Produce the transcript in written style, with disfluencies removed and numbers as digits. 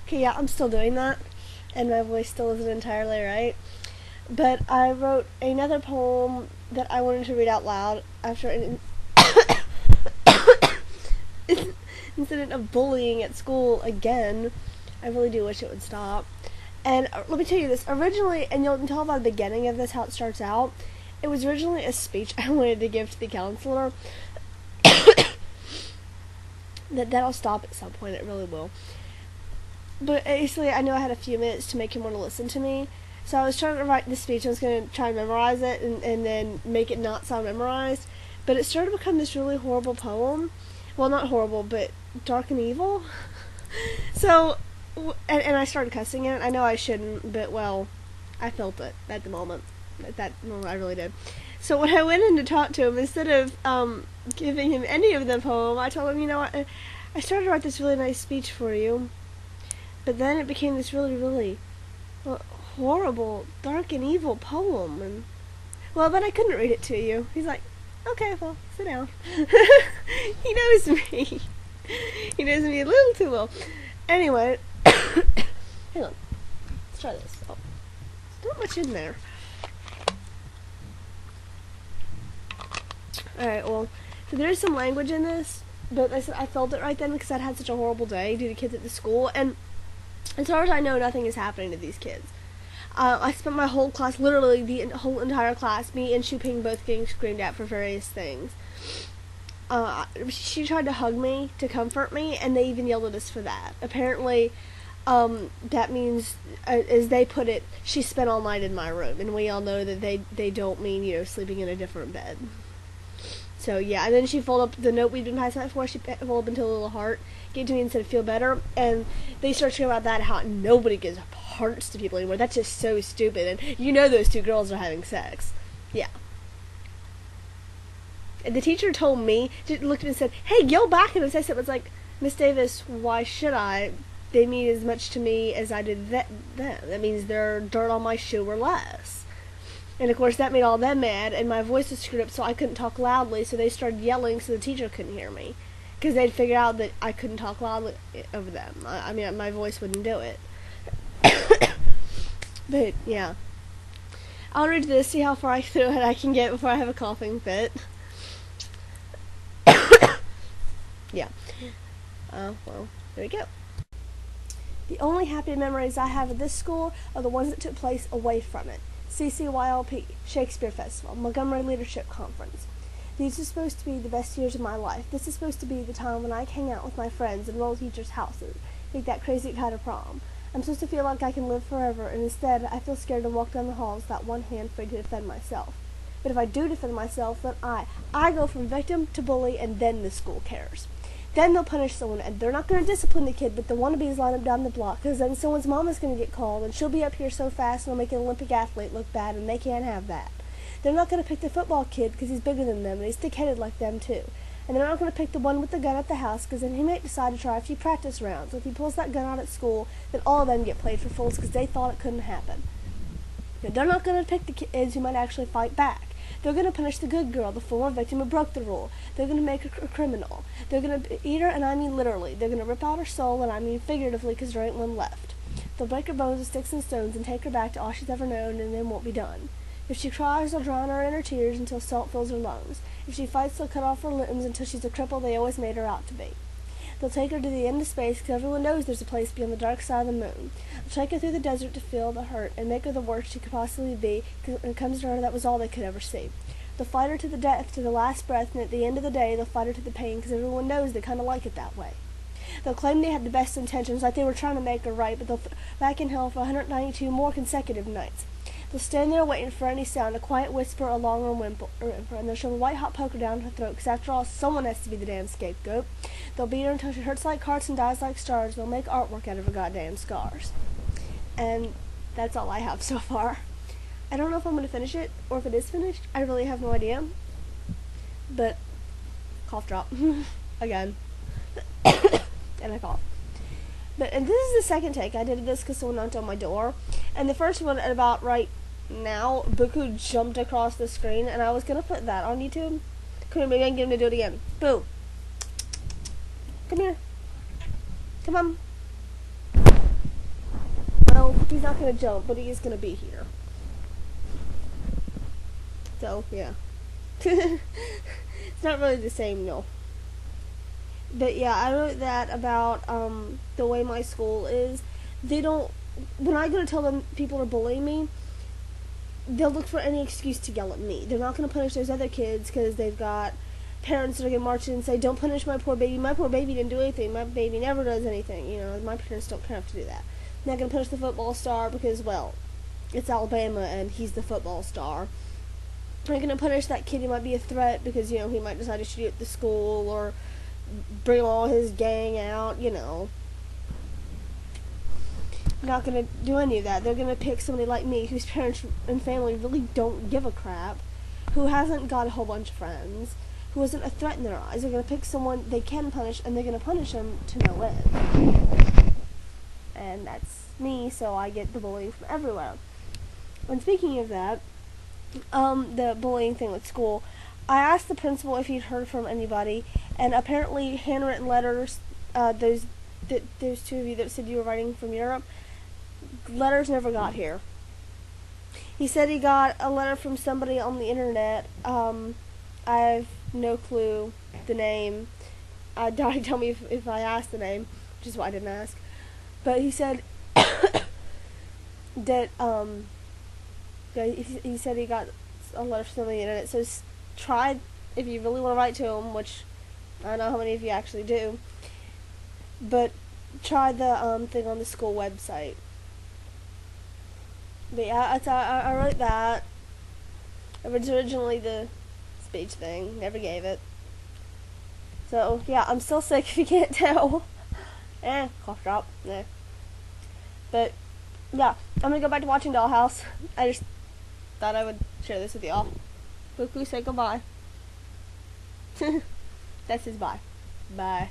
Okay, yeah, I'm still doing that, and my voice still isn't entirely right. But I wrote another poem that I wanted to read out loud after an incident of bullying at school again. I really do wish it would stop. And let me tell you this, originally, and you'll tell by the beginning of this how it starts out, it was originally a speech I wanted to give to the counselor. That'll stop at some point, it really will. But basically, I know I had a few minutes to make him want to listen to me. So I was trying to write the speech. I was going to try and memorize it and then make it not sound memorized. But it started to become this really horrible poem. Well, not horrible, but dark and evil. So, and I started cussing it. I know I shouldn't, but well, I felt it at the moment. At that moment, I really did. So when I went in to talk to him, instead of giving him any of the poem, I told him, you know what, I started to write this really nice speech for you. But then it became this really, really horrible, dark and evil poem. And well, but I couldn't read it to you. He's like, okay, well, sit down. He knows me. He knows me a little too well. Anyway, hang on. Let's try this. Oh, there's not much in there. Alright, well, so there is some language in this, but I said I felt it right then because I'd had such a horrible day due to kids at the school, and as far as I know, nothing is happening to these kids. I spent my whole class, literally the whole entire class, me and Shuping both getting screamed at for various things. She tried to hug me to comfort me, and they even yelled at us for that. Apparently, that means, as they put it, she spent all night in my room, and we all know that they don't mean, you know, sleeping in a different bed. So yeah, and then she folded up the note we'd been passing out for. She folded up into a little heart, gave it to me and said, "Feel better." And they started talking about that, how nobody gives hearts to people anymore. That's just so stupid. And you know those two girls are having sex. Yeah. And the teacher told me, she looked at me and said, "Hey, yell back at him." So I said, "Was like, Miss Davis, why should I? They mean as much to me as I did them. That means they're dirt on my shoe or less." And of course that made all them mad, and my voice was screwed up so I couldn't talk loudly, so they started yelling so the teacher couldn't hear me. Because they'd figured out that I couldn't talk loudly over them. I mean, my voice wouldn't do it. But, yeah. I'll read this, see how far through it I can get before I have a coughing fit. Yeah. Well, there we go. The only happy memories I have of this school are the ones that took place away from it. CCYLP, Shakespeare Festival, Montgomery Leadership Conference. These are supposed to be the best years of my life. This is supposed to be the time when I hang out with my friends and roll teachers' houses, take that crazy kind of prom. I'm supposed to feel like I can live forever, and instead I feel scared to walk down the halls with that one hand free to defend myself. But if I do defend myself, then I go from victim to bully, and then the school cares. Then they'll punish someone, and they're not going to discipline the kid, but the wannabes line up down the block, because then someone's mama's going to get called, and she'll be up here so fast and will make an Olympic athlete look bad, and they can't have that. They're not going to pick the football kid because he's bigger than them, and he's thick-headed like them, too. And they're not going to pick the one with the gun at the house, because then he might decide to try a few practice rounds. So if he pulls that gun out at school, then all of them get played for fools because they thought it couldn't happen. They're not going to pick the kids who might actually fight back. They're going to punish the good girl, the former victim who broke the rule. They're going to make her a criminal. They're going to eat her, and I mean literally. They're going to rip out her soul, and I mean figuratively, because there ain't one left. They'll break her bones with sticks and stones and take her back to all she's ever known, and then won't be done. If she cries, they'll drown her in her tears until salt fills her lungs. If she fights, they'll cut off her limbs until she's the cripple they always made her out to be. They'll take her to the end of space because everyone knows there's a place beyond the dark side of the moon. They'll take her through the desert to feel the hurt and make her the worst she could possibly be, because when it comes to her, that was all they could ever see. They'll fight her to the death, to the last breath, and at the end of the day, they'll fight her to the pain because everyone knows they kind of like it that way. They'll claim they had the best intentions, like they were trying to make her right, but they'll back in hell for 192 more consecutive nights. They'll stand there waiting for any sound, a quiet whisper, a long whimper, and they'll shove a white hot poker down her throat, because after all, someone has to be the damn scapegoat. They'll beat her until she hurts like hearts and dies like stars. They'll make artwork out of her goddamn scars. And that's all I have so far. I don't know if I'm going to finish it, or if it is finished. I really have no idea. But, cough drop. Again. And I cough. And this is the second take. I did this because someone knocked on my door. And the first one, at about right now, Buku jumped across the screen, and I was going to put that on YouTube. Come here, maybe I can get him to do it again. Boo. Come here. Come on. No, he's not gonna jump, but he is gonna be here. So, yeah. It's not really the same, no. But yeah, I wrote that about the way my school is. They don't. When I go to tell them people are bullying me, they'll look for any excuse to yell at me. They're not going to punish those other kids because they've got parents that are going to march in and say, "Don't punish my poor baby. My poor baby didn't do anything. My baby never does anything." You know, my parents don't have to do that. They're not going to punish the football star because, well, it's Alabama and he's the football star. They're going to punish that kid who might be a threat because, you know, he might decide to shoot at the school or bring all his gang out, you know. Not gonna do any of that. They're gonna pick somebody like me whose parents and family really don't give a crap, who hasn't got a whole bunch of friends, who isn't a threat in their eyes. They're gonna pick someone they can punish, and they're gonna punish them to no end. And that's me, so I get the bullying from everywhere. And speaking of that, the bullying thing with school, I asked the principal if he'd heard from anybody, and apparently handwritten letters, those two of you that said you were writing from Europe, letters never got here. He said he got a letter from somebody on the internet. I have no clue the name. Donnie tell me if I asked the name, which is why I didn't ask. But he said that he said he got a letter from somebody on the internet. So try, if you really want to write to him, which I don't know how many of you actually do, but try the thing on the school website. But yeah, I wrote that. It was originally the speech thing. Never gave it. So yeah, I'm still sick if you can't tell. Cough drop. But yeah, I'm gonna go back to watching Dollhouse. I just thought I would share this with y'all. Goku, say goodbye. That's his bye. Bye.